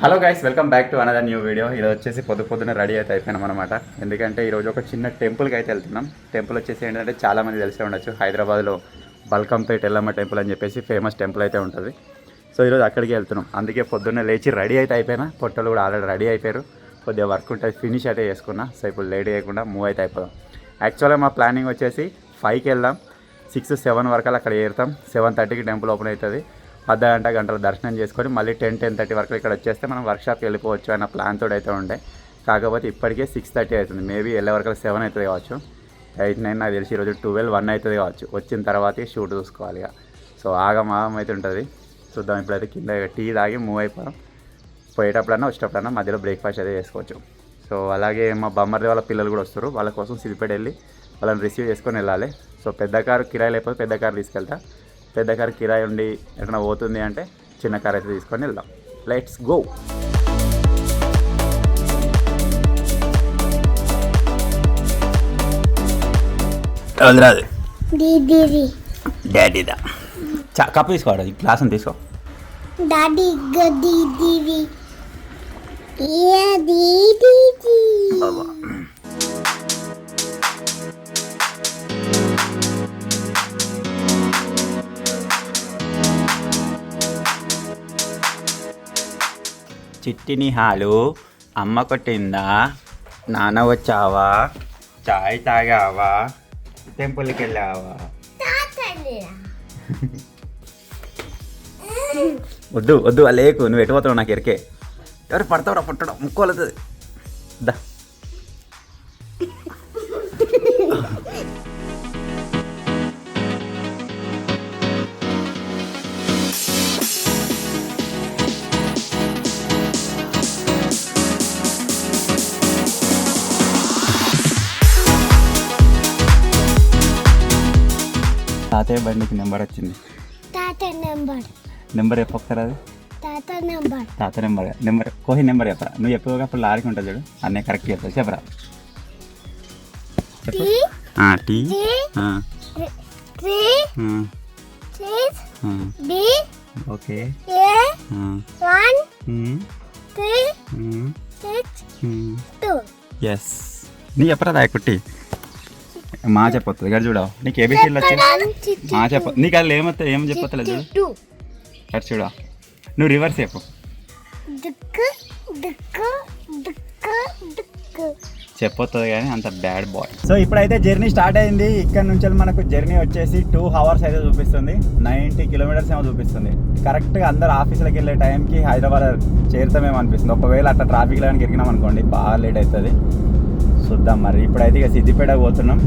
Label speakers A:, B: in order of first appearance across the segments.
A: Hello guys, welcome back to another new video. ఇది వచ్చేసి పొద్దున రెడీ అయితే అయిపోయినాం అనమాట. ఎందుకంటే ఈరోజు ఒక చిన్న టెంపుల్కి అయితే వెళ్తున్నాం. టెంపుల్ వచ్చేసి ఏంటంటే చాలామంది తెలిసే ఉండొచ్చు, హైదరాబాద్లో బల్కంపేట్ ఎల్లమ్మ టెంపుల్ అని చెప్పేసి ఫేమస్ టెంపుల్ అయితే ఉంటుంది. సో ఈరోజు అక్కడికి వెళ్తున్నాం. అందుకే పొద్దున్నే లేచి రెడీ అయితే అయిపోయినా. పొట్టలు కూడా ఆల్రెడీ రెడీ అయిపోయారు. కొద్దిగా వర్క్ ఉంటుంది, ఫినిష్ అయితే చేసుకున్నా. సో ఇప్పుడు లేట్ చేయకుండా మూవ్ అయితే అయిపోదాం. యాక్చువల్గా మా ప్లానింగ్ వచ్చేసి 5కి వెళ్దాం, 6-7 వరకు అక్కడ చేరుతాం. 7:30కి టెంపుల్ ఓపెన్ అవుతుంది. గంటల దర్శనం చేసుకొని మళ్ళీ 10-10:30 వరకు ఇక్కడ వచ్చేస్తే మనం వర్క్షాప్కి వెళ్ళిపోవచ్చు అన్న ప్లాన్ తోడు అయితే ఉండే. కాకపోతే ఇప్పటికే 6:30 అవుతుంది. మేబీ వెళ్ళే వరకు 7 అవుతుంది కావచ్చు. 8-9 నాకు తెలిసి ఈరోజు 12-1 అవుతుంది కావచ్చు. వచ్చిన తర్వాత షూట్ చూసుకోవాలి ఇక. సో ఆగం అయితే ఉంటుంది. చూద్దాం. ఇప్పుడైతే కింద టీ తాగి మూవ్ అయిపోయాం. పోయేటప్పుడన్నా వచ్చేటప్పుడన్నా మధ్యలో బ్రేక్ఫాస్ట్ అయితే చేసుకోవచ్చు. సో అలాగే మా బొమ్మర్ది వాళ్ళ పిల్లలు కూడా వస్తారు. వాళ్ళ కోసం సిద్దిపేట వెళ్ళి వాళ్ళని రిసీవ్ చేసుకొని వెళ్ళాలి. సో పెద్ద కారు కిరాయి లేకపోతే పెద్ద కారు తీసుకెళ్తా. పెద్ద కారు కిరాయి ఉండి ఎక్కడైనా పోతుంది అంటే చిన్న కారు అయితే తీసుకొని వెళ్దాం. Let's go. రాదు డాడీదా కప్పు తీసుకోవాలి. గ్లాస్ తీసుకో.
B: డాడీ గదీది
A: చిట్టిని హాలు అమ్మ కొట్టిందా, నాన్న వచ్చావా, చాయ్ తాగావా, టెంపుల్కి వెళ్ళావా? వద్దు వద్దు లేకు, నువ్వు ఎటు పోతావు నాకు ఎరికే. ఎవరు పడతావురా, పుట్టడం ముక్కోలుతుంది. దా తాతయ్య బండికి నెంబర్ వచ్చింది. నెంబర్ చెప్పొక్కరా? అది తాత నెంబర్ కోహి నెంబర్ చెప్పరా. నువ్వు చెప్పగా అప్పుడు లారీకి ఉంటుంది చూడు, అన్నీ కరెక్ట్ చెప్తావు. చెప్పరా చెప్పు. Tea okay. ఎస్ నీ చెప్పరా దా కుట్టి. మా చెప్పొస్తుంది ఇక్కడ చూడవు. నీకు ఏబిసిలు వచ్చి మా చెప్ప. నీకు అది ఏమవుతుంది, ఏం చెప్పలేదు చూడు. అటు చూడ, నువ్వు రివర్స్ చెప్పు. చెప్పొస్తుంది కానీ అంత బ్యాడ్ బాయ్. సో ఇప్పుడైతే జర్నీ స్టార్ట్ అయింది. ఇక్కడ నుంచి మనకు జర్నీ వచ్చేసి 2 hours అయితే చూపిస్తుంది. 90 kilometers ఏమో చూపిస్తుంది. కరెక్ట్గా అందరు ఆఫీసులకు వెళ్ళే టైంకి హైదరాబాద్ చేరుతామేమో అనిపిస్తుంది. ఒకవేళ అట్లా ట్రాఫిక్ లైన్కి ఎక్కినాం అనుకోండి బాగా లేట్ అవుతుంది. చూద్దాం మరి. ఇప్పుడైతే ఇక సిద్దిపేట పోతున్నాం.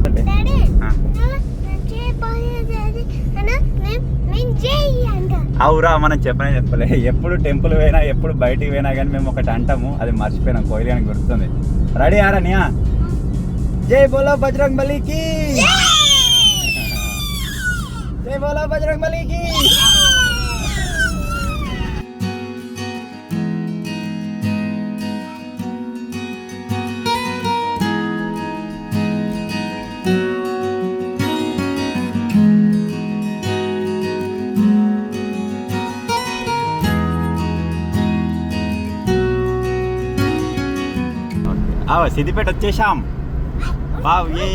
A: అవురా, మనం చెప్పలే. ఎప్పుడు టెంపుల్ పోయినా ఎప్పుడు బయటికి పోయినా కానీ మేము ఒకటి అంటాము, అది మర్చిపోయినాం. కోహ్లీ అని గుర్తుంది. రెడీ ఆరా నియా? జై బోలో బజరంగ్ బలికి, జై బోలో బజరంగ్ బలికి. సిద్దిపేట వచ్చేసాం. వావ్, ఏ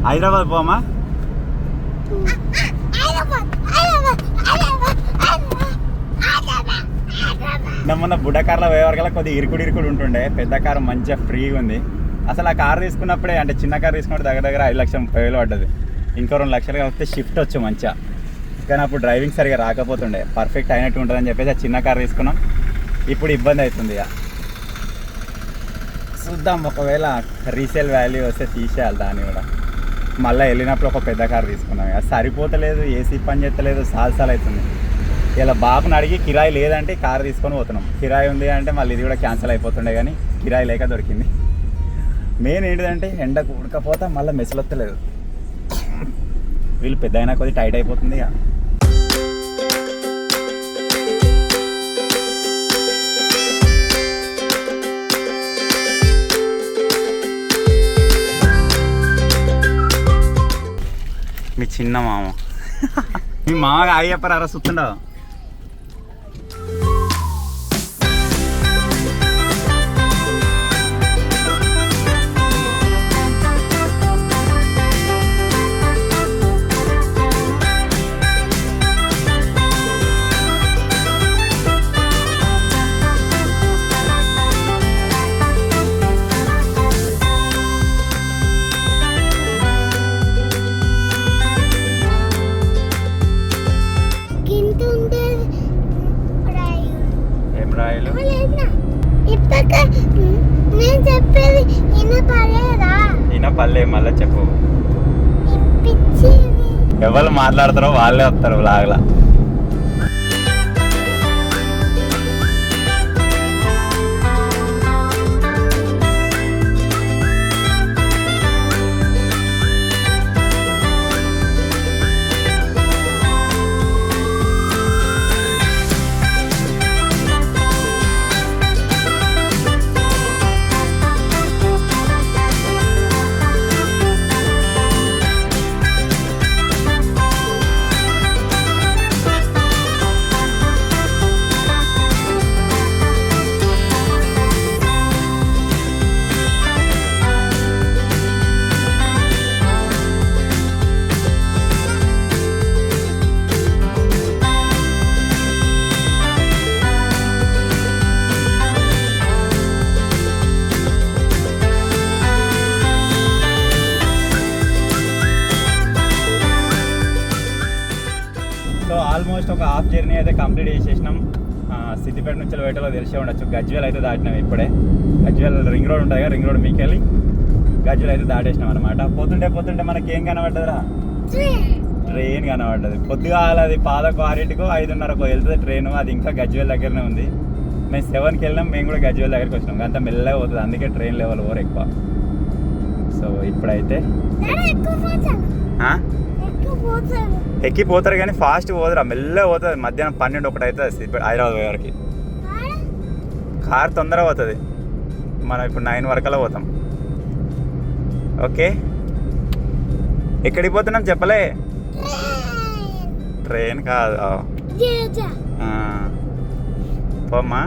A: హైదరాబాద్ పోమా? మొన్న బుడ్డ కార్లో పోయే వరకల్లా కొద్దిగా ఇరుకుడు ఉంటుండే. పెద్ద కారు మంచిగా ఫ్రీగా ఉంది. అసలు ఆ కారు తీసుకున్నప్పుడే, అంటే చిన్న కారు తీసుకున్నప్పుడు దగ్గర 5,30,000 పడ్డది. ఇంకో 2 లక్షలుగా వస్తే షిఫ్ట్ వచ్చు మంచిగా. కానీ అప్పుడు డ్రైవింగ్ సరిగా రాకపోతుండే. పర్ఫెక్ట్ అయినట్టు ఉంటుందని చెప్పేసి ఆ చిన్న కారు తీసుకున్నాం. ఇప్పుడు ఇబ్బంది అవుతుంది ఇక. చూద్దాం, ఒకవేళ రీసేల్ వాల్యూ వస్తే తీసేయాలి దాన్ని కూడా. మళ్ళీ వెళ్ళినప్పుడు ఒక పెద్ద కారు తీసుకున్నాం. ఇక సరిపోతలేదు, ఏసీ పని చేస్తలేదు, సాల్సాలు అవుతుంది. ఇలా బాబుని అడిగి కిరాయి లేదంటే కారు తీసుకొని పోతున్నాం. కిరాయి ఉంది అంటే మళ్ళీ ఇది కూడా క్యాన్సిల్ అయిపోతుండే, కానీ కిరాయి లేక దొరికింది. మెయిన్ ఏంటిదంటే ఎండకు ఉడకపోతే మళ్ళీ మెసలొత్తలేదు. వీళ్ళు పెద్ద అయినా కొద్దిగా టైట్ అయిపోతుంది ఇక. మీ చిన్న మామ మీ మామగా హాయ్ చెప్పరారా చూస్తుండవు. ఈయన పల్లె మళ్ళీ చెప్పు.
B: పిచ్చి
A: ఎవరు మాట్లాడతారో వాళ్ళే వస్తారు లాగలా. సో ఆల్మోస్ట్ ఒక హాఫ్ జర్నీ అయితే కంప్లీట్ చేసేసినాం. సిద్దిపేట నుంచి వేటలో తెలిసే ఉండొచ్చు. గజ్వేల్ అయితే దాటినాం ఇప్పుడే. గజ్వేల్ రింగ్ రోడ్ ఉంటుంది కదా, రింగ్ రోడ్ మీకు వెళ్ళి గజ్వేల్ అయితే దాటేసినాం అనమాట. పోతుంటే మనకి ఏం కనబడ్డదిరా? ట్రైన్ కనబడ్డది. పొద్దుగాల అది 6:05కో 5:30కో వెళ్తుంది ట్రైన్. అది ఇంకా గజ్వేల్ దగ్గరనే ఉంది. మేము 7కి వెళ్ళినాం. మేము కూడా గజ్వేల్ దగ్గరికి వచ్చినాం. అంత మెల్లగా పోతుంది, అందుకే ట్రైన్ లెవెల్ ఓవర్ ఎక్కువ. సో ఇప్పుడైతే ఎక్కిపోతారు కానీ ఫాస్ట్ పోదురా, మెల్లగా పోతుంది. మధ్యాహ్నం 12-1 అవుతుంది హైదరాబాద్ పోయే వరకు. కార్ తొందరగా పోతుంది. మనం ఇప్పుడు 9 వరకల్లా పోతాం. ఓకే, ఎక్కడికి పోతున్నాం చెప్పలే? ట్రైన్ కాదు, పోమ్మా.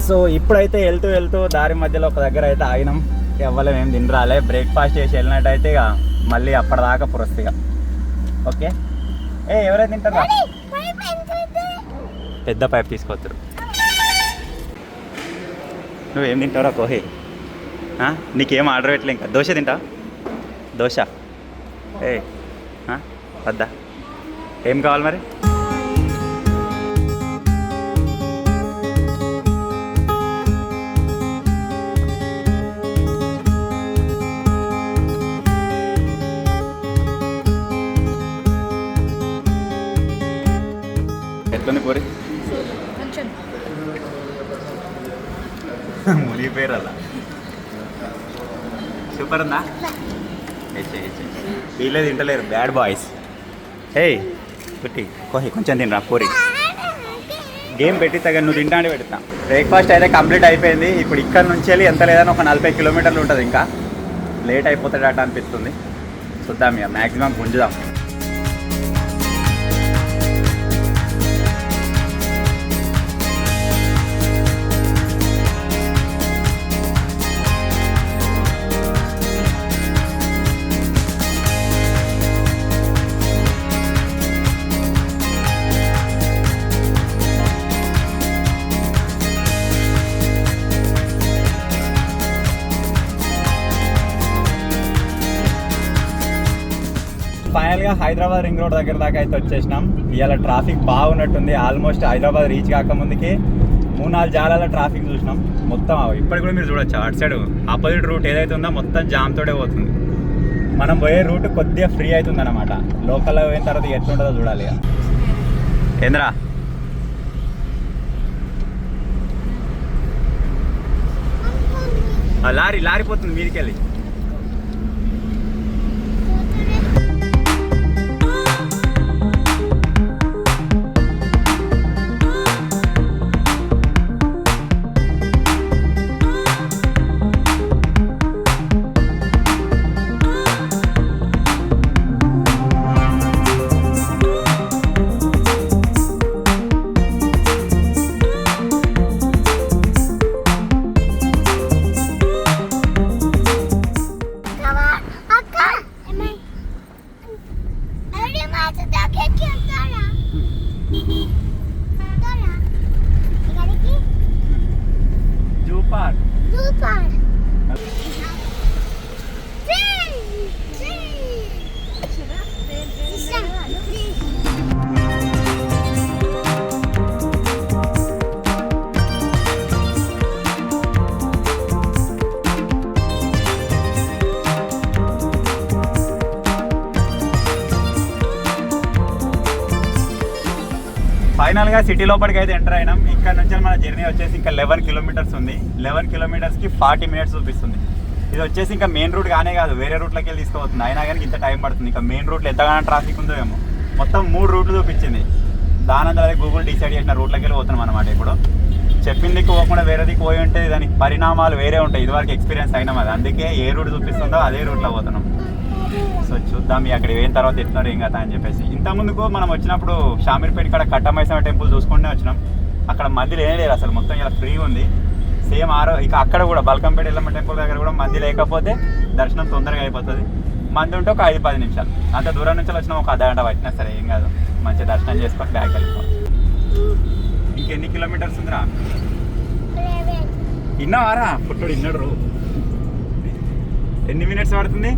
A: సో ఇప్పుడైతే వెళ్తూ దారి మధ్యలో ఒక దగ్గర అయితే ఆగినాం. ఎవ్వలేం ఏం తినరాలే. బ్రేక్ఫాస్ట్ చేసి వెళ్ళినట్టయితే ఇక మళ్ళీ అప్పటిదాకా పురస్తిగా. ఓకే, ఎవరైతే తింటారా? పెద్ద పైప్ తీసుకోవచ్చు. నువ్వేం తింటావురా కోహే? నీకేం ఆర్డర్ పెట్టలే ఇంకా. దోశ తింటా? దోశ వద్దా? ఏం కావాలి మరి? ఎట్లని కోరి మునిగిపోయారు అలా. సూపర్ ఉందా? వీళ్ళే తింటలేరు, బ్యాడ్ బాయ్స్. పుట్టి కోహి కొంచెం తినరా పూరి. గేమ్ పెట్టి తగ్గ నువ్వు తింటా అంటే పెడతా. బ్రేక్ఫాస్ట్ అయితే కంప్లీట్ అయిపోయింది. ఇప్పుడు ఇక్కడ నుంచి వెళ్ళి ఎంత లేదని ఒక 40 కిలోమీటర్లు ఉంటుంది. ఇంకా లేట్ అయిపోతాడట అనిపిస్తుంది. చూద్దాం ఇక, మ్యాక్సిమం గుంజుదాం. ఫైనల్గా హైదరాబాద్ రింగ్ రోడ్ దగ్గర దాకా అయితే వచ్చేసినాం. ఇవాళ ట్రాఫిక్ బాగున్నట్టుంది. ఆల్మోస్ట్ హైదరాబాద్ రీచ్ కాకముందుకే 3-4 జాగాల ట్రాఫిక్ చూసినాం. మొత్తం ఇప్పటికి కూడా మీరు చూడొచ్చు, అటు సైడ్ ఆపోజిట్ రూట్ ఏదైతే ఉందో మొత్తం జామ్తోనే పోతుంది. మనం పోయే రూట్ కొద్దిగా ఫ్రీ అవుతుంది అనమాట. లోకల్లో పోయిన తర్వాత ఎట్లుంటుందో చూడాలి. ఇక ఏంద్రా లారీ పోతుంది మీదికి వెళ్ళి. ఫైనల్గా సిటీ లోపలికి అయితే ఎంటర్ అయినాం. ఇక్కడ నుంచి మన జర్నీ వచ్చేసి ఇంకా 11 కిలోమీటర్స్ ఉంది. 11 కిలోమీటర్స్కి 40 మినిట్స్ చూపిస్తుంది. ఇది వచ్చేసి ఇంకా మెయిన్ రూట్ గానే కాదు, వేరే రూట్లోకి వెళ్ళి తీసుకుపోతుంది. అయినా కానీ ఇంత టైం పడుతుంది. ఇంకా మెయిన్ రూట్లో ఎంతగానో ట్రాఫిక్ ఉందో ఏమో. మొత్తం 3 రూట్లు చూపించింది. దానంతా అదే గూగుల్ డిసైడ్ చేసిన రూట్లోకి వెళ్ళి పోతున్నాం అనమాట. ఇప్పుడు చెప్పిన దిక్కు పోకుండా వేరే దిక్కు పోయి ఉంటే దానికి పరిణామాలు వేరే ఉంటాయి. ఇదివరకు ఎక్స్పీరియన్స్ అయినాం అది, అందుకే ఏ రూట్ చూపిస్తుందో అదే రూట్లో పోతున్నాం. సో చూద్దాం అక్కడ పోయిన తర్వాత ఎట్లున్నారు ఏం కదా అని చెప్పేసి. ఇంతకుముందుకు మనం వచ్చినప్పుడు షామీర్పేట కాడ కట్టమైసమ్మ టెంపుల్ చూసుకుంటూనే వచ్చినాం. అక్కడ మధ్యలో ఏం లేదు అసలు, మొత్తం ఇలా ఫ్రీ ఉంది. సేమ్ ఇక అక్కడ కూడా బల్కంపేట ఎల్లమ్మ టెంపుల్ దగ్గర కూడా మంది లేకపోతే దర్శనం తొందరగా అయిపోతుంది. మంది ఉంటే ఒక 5-10 నిమిషాలు. అంత దూరం నుంచి వచ్చినా ఒక అర్ధగంట పట్టినా సరే ఏం కాదు, మంచిగా దర్శనం చేసుకొని బ్యాక్ వెళ్ళిపోవాలి. ఇంకెన్ని కిలోమీటర్స్ ఉందిరా? ఇన్నావారా? పుట్టుడు ఇన్నాడు. ఎన్ని మినిట్స్ పడుతుంది?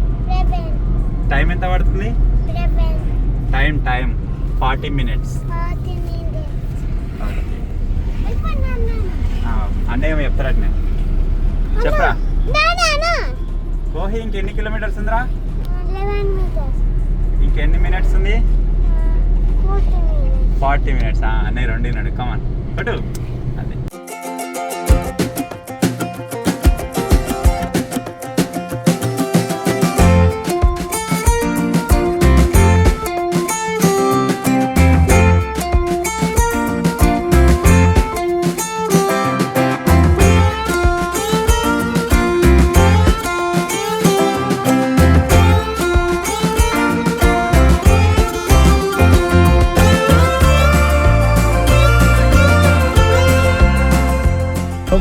A: టైం ఎంత పడుతుంది? Time 40 minutes. అన్నయ్య చెప్తారా? చెప్పరా కోహి. ఇంకెన్ని కిలోమీటర్స్ ఉందిరా? ఇంకెన్ని మినిట్స్ ఉంది? 40 మినిట్స్. అన్నయ్య 2 నడు కమాన్ పట్టు. అదే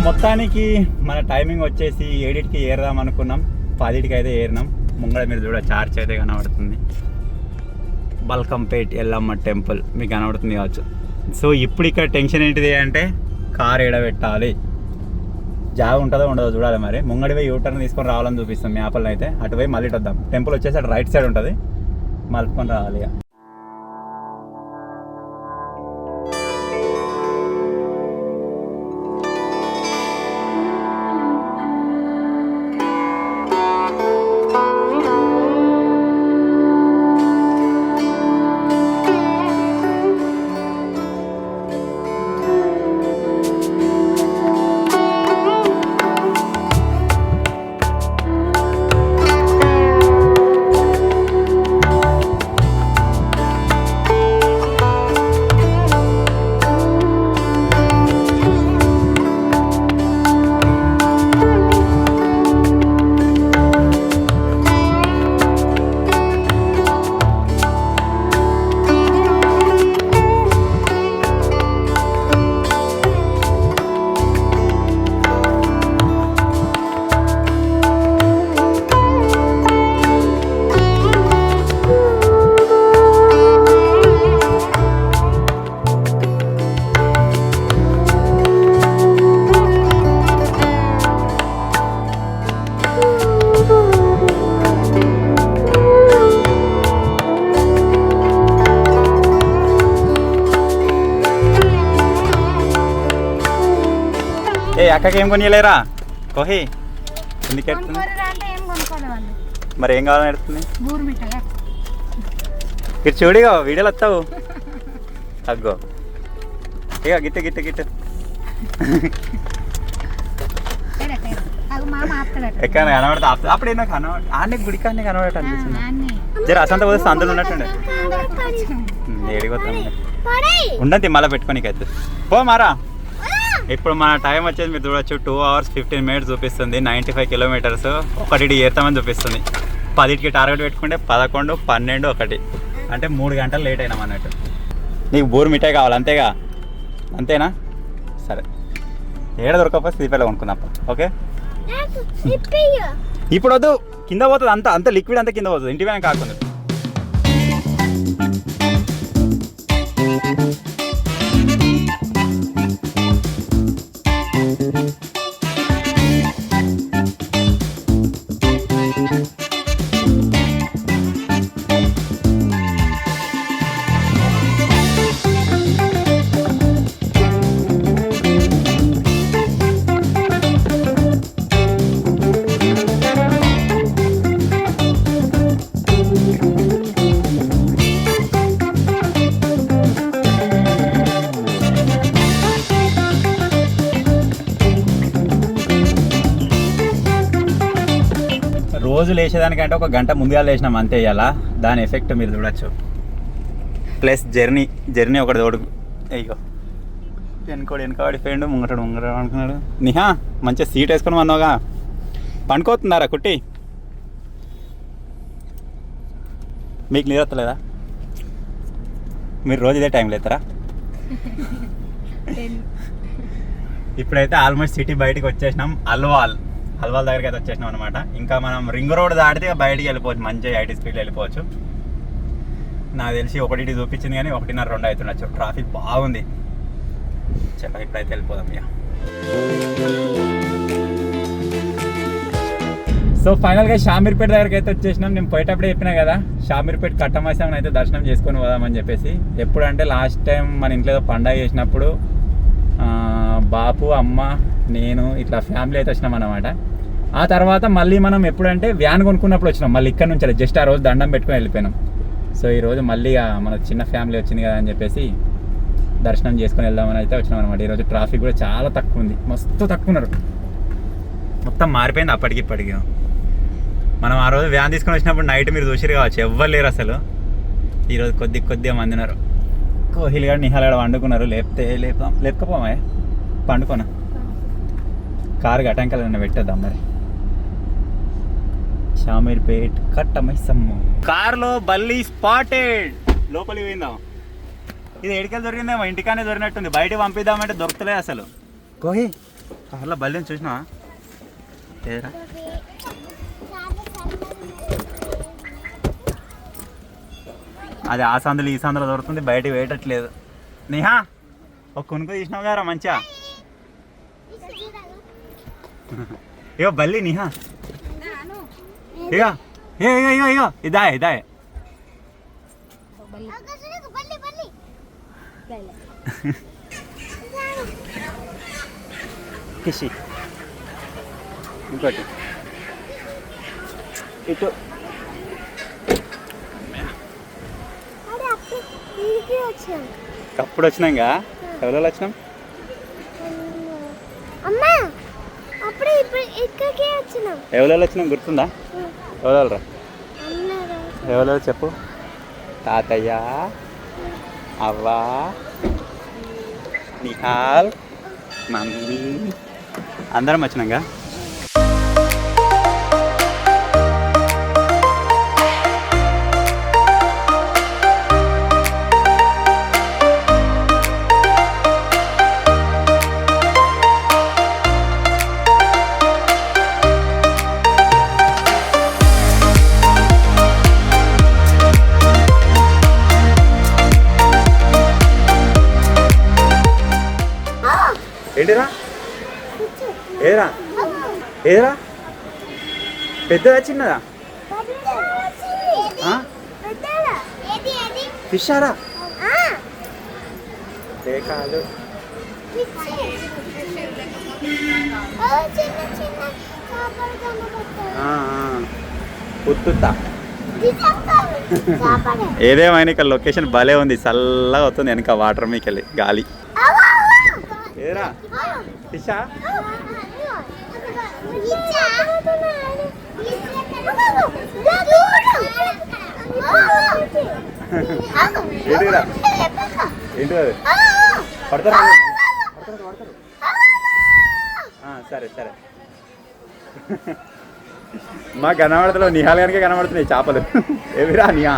A: మొత్తానికి మన టైమింగ్ వచ్చేసి 7కి ఏరుదాం అనుకున్నాం. 10కి అయితే ఏరినాం. ముంగడ మీరు చూడ చార్జ్ అయితే కనబడుతుంది. బల్కంపేట్ ఎల్లమ్మ టెంపుల్ మీకు కనబడుతుంది కావచ్చు. సో ఇప్పుడు ఇక్కడ టెన్షన్ ఏంటిది అంటే కార్ ఎడబెట్టాలి. జాగా ఉంటుందో ఉండదో చూడాలి. మరి ముంగడి పోయి యూటర్న్ తీసుకొని రావాలని చూపిస్తాం మ్యాప్లో అయితే. అటు పోయి మళ్ళీ వద్దాం. టెంపుల్ వచ్చేసి అటు రైట్ సైడ్ ఉంటుంది, మలుపుకొని రావాలి. ఇక అక్కకి ఏం కొనియలేరా కోహి? ఎందుకు ఎడుతుంది మరి? ఏం కావాలని ఎడుతుంది? ఇటు చూడిగా వీడియోలు వస్తావు. తగ్గో ఇక గిట్టు గిట్టు గిట్టు ఎక్కడ కనబడతా అప్పుడు నాకు ఆనే గుడి కానీ కనబడట అనిపిస్తుంది. జర అసంత పోతే సందులు ఉన్నట్టుండే ఏడిపోతాం. ఉండద్ది మళ్ళీ పెట్టుకోనికి అయితే పో మారా. ఇప్పుడు మన టైం వచ్చేసి మీరు చూడొచ్చు 2 hours 15 minutes చూపిస్తుంది. 95 kilometers. 1 ఏరుతామని చూపిస్తుంది. 10కి టార్గెట్ పెట్టుకుంటే 11, 12, 1 అంటే 3 గంటలు లేట్ అయినాం అన్నట్టు. నీకు బోర్ మిఠాయి కావాలి అంతేగా? అంతేనా? సరే ఏడ దొరకకపోతే శ్రీపేలో కొనుక్కుందాం. ఓకే ఇప్పుడు వద్దు, కింద పోతుంది. అంత లిక్విడ్ అంతా కింద పోతుంది. ఇంటి పైన కాకుండా రోజు లేచేదానికంటే ఒక గంట ముందుగా లేచినాం అంతే ఇవాళ. దాని ఎఫెక్ట్ మీరు చూడొచ్చు. ప్లస్ జర్నీ ఒకటి తోడు. అయ్యో వెనకవాడి ఫ్రెండ్ ముంగటాడు అనుకున్నాడు. నిహా మంచిగా సీట్ వేసుకొని వన్నావుగా, పండుకోతున్నారా కుట్టి? మీకు నిద్రలేదా? మీరు రోజు ఇదే టైం లేతారా? ఇప్పుడైతే ఆల్మోస్ట్ సిటీ బయటికి వచ్చేసినాం. అల్వాల్ దగ్గరికి అయితే వచ్చేసినాం అనమాట. ఇంకా మనం రింగ్ రోడ్ దాటితే బయటికి వెళ్ళిపోవచ్చు, మంచిగా 80 స్పీడ్లో వెళ్ళిపోవచ్చు. నాకు తెలిసి 1 చూపించింది కానీ 1:30 2 అవుతుండొచ్చు. ట్రాఫిక్ బాగుంది. చలో ఇప్పుడైతే వెళ్ళిపోదాం ఇక. సో ఫైనల్గా షామీర్పేట దగ్గరికి అయితే వచ్చేసినాం. నేను పోయేటప్పుడే చెప్పినా కదా, షామీర్పేట కట్టమైసామని అయితే దర్శనం చేసుకొని పోదామని చెప్పేసి. ఎప్పుడంటే లాస్ట్ టైం మన ఇంట్లో ఏదో పండగ చేసినప్పుడు బాపు అమ్మ నేను ఇట్లా ఫ్యామిలీ అయితే వచ్చినాం అన్నమాట. ఆ తర్వాత మళ్ళీ మనం ఎప్పుడంటే వ్యాన్ కొనుక్కున్నప్పుడు వచ్చినాం. మళ్ళీ ఇక్కడ నుంచి జస్ట్ ఆ రోజు దండం పెట్టుకొని వెళ్ళిపోయినాం. సో ఈరోజు మళ్ళీ మన చిన్న ఫ్యామిలీ వచ్చింది కదా అని చెప్పేసి దర్శనం చేసుకొని వెళ్దామని అయితే వచ్చినాం అనమాట. ఈరోజు ట్రాఫిక్ కూడా చాలా తక్కువ ఉంది, మస్తు తక్కువ ఉన్నారు. మొత్తం మారిపోయింది అప్పటికి ఇప్పటికి. మనం ఆ రోజు వ్యాన్ తీసుకొని వచ్చినప్పుడు నైట్ మీరు చూసిరు కావచ్చు, ఎవ్వరు లేరు అసలు. ఈరోజు కొద్దిగా మంది ఉన్నారు. కోహ్లీ గారు నిహాల్ గారు వండుకున్నారు. లేపకపోమా పండుకోనా? కారు గటంకలన్నా పెట్టేద్దాం మరి. షామీర్పేట్ కట్టమైసమ్మ కార్లో బల్లి స్పాటెడ్. లోపలికి పోయిందాం. ఇది ఎడికెళ్ళి దొరికిందేమో, ఇంటికానే దొరికినట్టుంది. బయటకు పంపిద్దామంటే దొరుకుతలే అసలు. కోహి కార్లో బల్లిని చూసినావా? ఏరా అది ఆ సందులు ఈ సందులో దొరుకుతుంది, బయటకు వేయటట్లేదు. నిహా ఒక కొనుక్కు తీసినావు గారా మంచిగా. ఇగో బల్లి నిహా, ఇగో ఇగో ఇదాయే కిషి. ఇంకోటి ఇటు అప్పుడు వచ్చినాక ఎవరో వచ్చినాం. ఎవరో వచ్చినాం గుర్తుందా? ఎవరు ఎవరో చెప్పు. తాతయ్య, అవ్వ, నిహాల్, మమ్మీ అందరం వచ్చినాక. ఏంటిరా? ఏరా పెద్దదా చిన్నదా? ఫిషారా? కాదు పుత్తుతా. ఏదేమైనా ఇక్కడ లొకేషన్ భలే ఉంది, చల్లగా వస్తుంది వెనక వాటర్ మీకు వెళ్ళి గాలి. ఏరా ఫిషా? ఏంటిరా? ఏంటి అది? పడతారు. సరే మా కనబడతలో నిహాల్ గారికే కనబడుతున్నాయి చేపలు. ఏవిరా నిహా?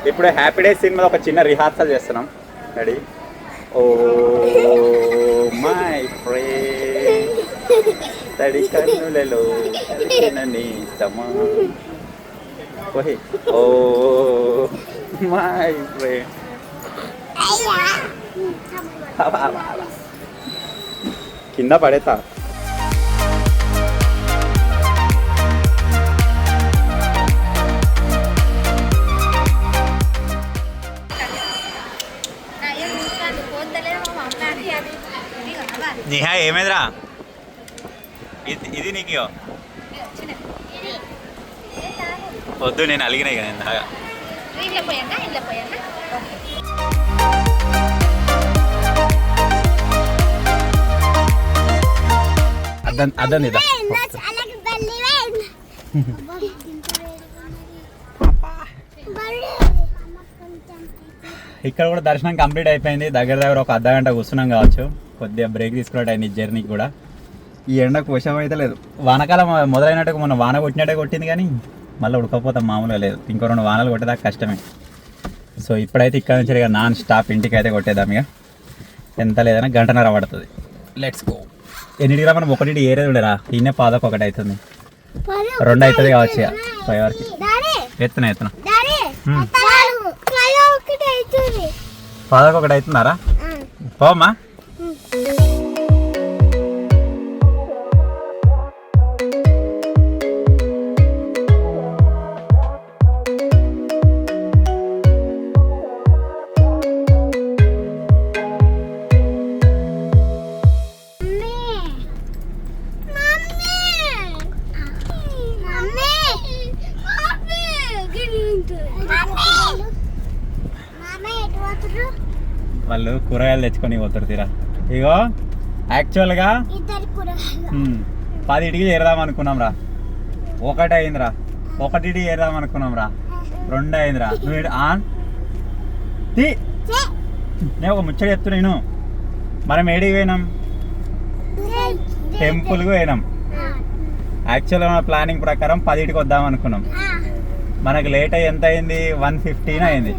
A: ఇప్పుడు హ్యాపీ డేస్ సినిమా ఒక చిన్న రిహార్సల్ చేస్తున్నాం. రెడీ? ఓ మై ఫ్రెండ్ తడి కన్నులలో నీతమా. ఓ మై ఫ్రెండ్ కింద పడేతా. నిహా ఏమైందిరా? ఇది నీకు వద్దు, నేను అలిగినాయి కదా ఇందాక. అద్దం ఇదా ఇక్కడ కూడా దర్శనం కంప్లీట్ అయిపోయింది. దగ్గర దగ్గర ఒక అర్ధగంట కూర్చున్నాం కావచ్చు. కొద్దిగా బ్రేక్ తీసుకున్నట్టు అయింది జర్నీకి కూడా. ఈ ఎండకు వర్షం అయితే లేదు. వానకాలం మొదలైనట్టు మొన్న వాన కొట్టినట్టే కొట్టింది, కానీ మళ్ళీ ఉడకపోతాం మామూలుగా లేదు. ఇంకో 2 వానలు కొట్టేదాకా కష్టమే. సో ఇప్పుడైతే ఇక్కడ నుంచి ఇక నాన్ స్టాప్ ఇంటికి అయితే కొట్టేద్దాం. ఇక ఎంత లేదన్నా 1.5 గంట పడుతుంది. Let's go. ఎన్నిటికి రా మనం? 1 ఏరేది ఉండరా? ఈయనే పాదకు 1 అవుతుంది, 2 అవుతుంది కావచ్చు. ఇక 5 వరకు ఎత్తున పాదకు 1 అవుతున్నారా? పోమ్మా. వాళ్ళు కూరగాయలు తెచ్చుకొని పోతారు తీరా. ఇగో యాక్చువల్గా 10కి చేరదాం అనుకున్నాం రా. 1 అయిందిరా. 1కి చేరదాం అనుకున్నాం రా. 2 అయిందిరా. నువ్వు నేను ఒక ముచ్చట చెప్తున్నా నేను. మనం ఏడికి పోయినాం? టెంపుల్కి పోయినాం. యాక్చువల్గా మన ప్లానింగ్ ప్రకారం 10కి వద్దాం అనుకున్నాం. మనకు లేట్ అయ్యి ఎంత అయింది? 1:15 అయింది.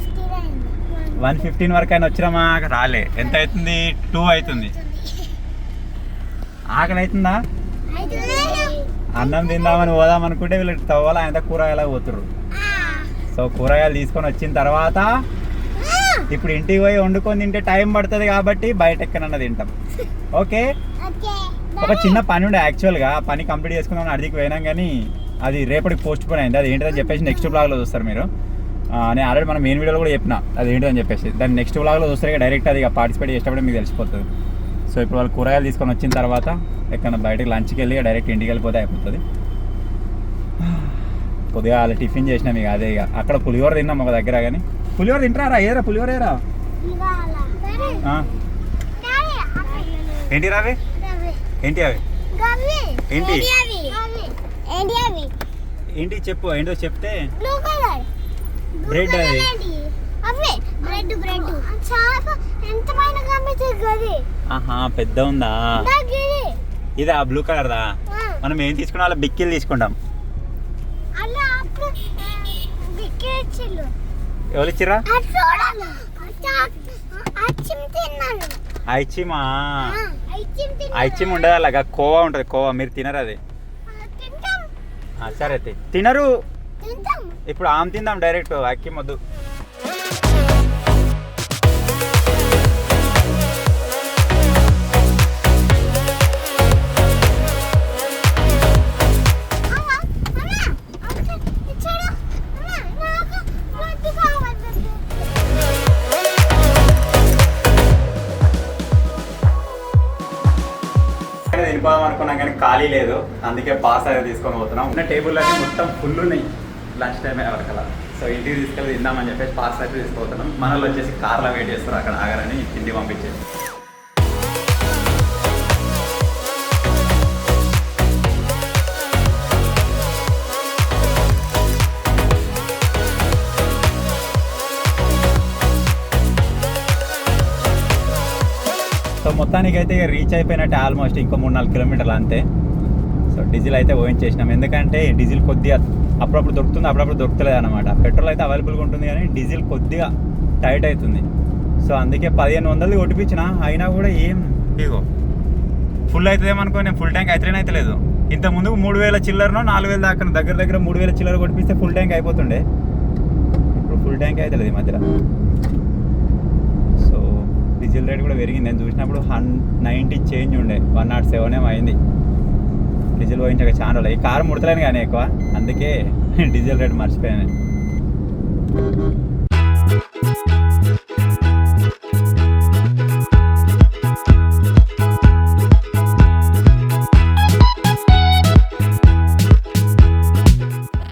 A: 1:15 వరకు అయినా వచ్చినామా? రాలే. ఎంత అవుతుంది? 2 అవుతుంది. ఆకలి అవుతుందా? అన్నం తిందామని పోదాం అనుకుంటే వీళ్ళు తవ్వాలి ఆయన కూరగాయలు పోతుర్రు. సో కూరగాయలు తీసుకొని వచ్చిన తర్వాత ఇప్పుడు ఇంటికి పోయి వండుకొని తింటే టైం పడుతుంది కాబట్టి బయట ఎక్కడన్నా తింటాం. ఓకే. ఒక చిన్న పని ఉండే యాక్చువల్గా. పని కంప్లీట్ చేసుకుందామని అడిగికి పోయినాం, కానీ అది రేపటికి పోస్ట్ పోన్ అయింది. అది ఏంటని చెప్పేసి నెక్స్ట్ బ్లాగ్లో చూస్తారు మీరు. నేను ఆల్రెడీ మన మెయిన్ వీడియోలో కూడా చెప్పిన అది ఏంటని చెప్పేసి. దాన్ని నెక్స్ట్ బ్లాగ్లో చూస్తే డైరెక్ట్ అది పార్టిసిపేట్ చేసేటప్పుడు మీకు తెలిసిపోతుంది. సో ఇప్పుడు వాళ్ళు కూరగాయలు తీసుకొని వచ్చిన తర్వాత ఎక్కడ బయటకు లంచ్కి వెళ్ళి డైరెక్ట్ ఇంటికి వెళ్ళిపోతే అయిపోతుంది. కొద్దిగా వాళ్ళు టిఫిన్ చేసినాం ఇక అదే. ఇక అక్కడ పులిహోర తిన్నాం ఒక దగ్గర. కానీ పులిహోర తింటారా? ఏరా పులిహోర ఏరా? ఏంటి రావి? ఏంటి అవి? ఏంటి ఏంటి చెప్పు. ఏంటో చెప్తే. బ్రెడ్. అది ఆహా పెద్ద ఉందా? ఇదా బ్లూ కలర్ దా? మనం ఏం తీసుకున్నాం? అలా బిక్కిలు తీసుకుంటాం. ఎవరు ఇచ్చిరా? ఐచిమా? ఐచిమ్ ఉండదు అలాగా. కోవా ఉంటుంది. కోవా మీరు తినరు అది? సరే తినరు. ఇప్పుడు ఆమె తిందాం డైరెక్ట్. అక్కి మొద్దు. తినిపోదాం అనుకున్నాం కానీ ఖాళీ లేదు, అందుకే పాస్ అయితే తీసుకొని పోతున్నాం. ఉన్న టేబుల్ అయితే మొత్తం ఫుల్ ఉన్నాయి లంచ్ టైం వరకు అలా. సో ఇంటికి తీసుకెళ్ళి తిందామని చెప్పేసి పాస్ అయితే తీసుకుపోతున్నాం. మనలో వచ్చేసి కార్లో వెయిట్ చేస్తారు అక్కడ ఆగారని ఇంటికి పంపించేసి. సో మొత్తానికైతే రీచ్ అయిపోయినట్టే ఆల్మోస్ట్. ఇంకో 3-4 కిలోమీటర్లు అంతే. సో డీజిల్ అయితే ఓయించేసినాం. ఎందుకంటే డీజిల్ కొద్దిగా అప్పుడప్పుడు దొరుకుతుంది, అప్పుడప్పుడు దొరుకుతలేదు అనమాట. పెట్రోల్ అయితే అవైలబుల్గా ఉంటుంది కానీ డీజిల్ కొద్దిగా టైట్ అవుతుంది. సో అందుకే 1500 కొట్టిపించిన. అయినా కూడా ఏం ఇగో ఫుల్ అవుతుందేమనుకో. నేను ఫుల్ ట్యాంక్ అయితే లేదు. ఇంత ముందుకు 3000 చిల్లరనో 4000 దాకా దగ్గర దగ్గర 3000 చిల్లర కొట్టిపిస్తే ఫుల్ ట్యాంక్ అయిపోతుండే. ఇప్పుడు ఫుల్ ట్యాంక్ అయితే లేదు ఈ మధ్యలో. సో డీజిల్ రేట్ కూడా పెరిగింది. నేను చూసినప్పుడు 190 చేంజ్ ఉండే, 107 అయింది. డీజిల్ పోయించాక చాలా రోజులు. ఈ కారు ముడతలేను కానీ ఎక్కువ, అందుకే డీజిల్ రేట్ మర్చిపోయాను.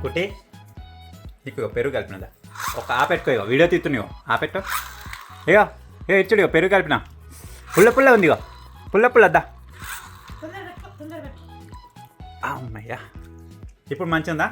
A: కుట్టి ఇక పెరుగు కలిపినదా? ఒక ఆపెట్టుకో. ఇక వీడియో తీస్తున్నావు ఆపెట్టు. ఇక ఇచ్చుడు. ఇక పెరుగు కలిపిన. పుల్ల ఉంది. ఇక పుల్ల వద్దా? అమ్మయ్యా ఇప్పుడు మంచిగా ఉందా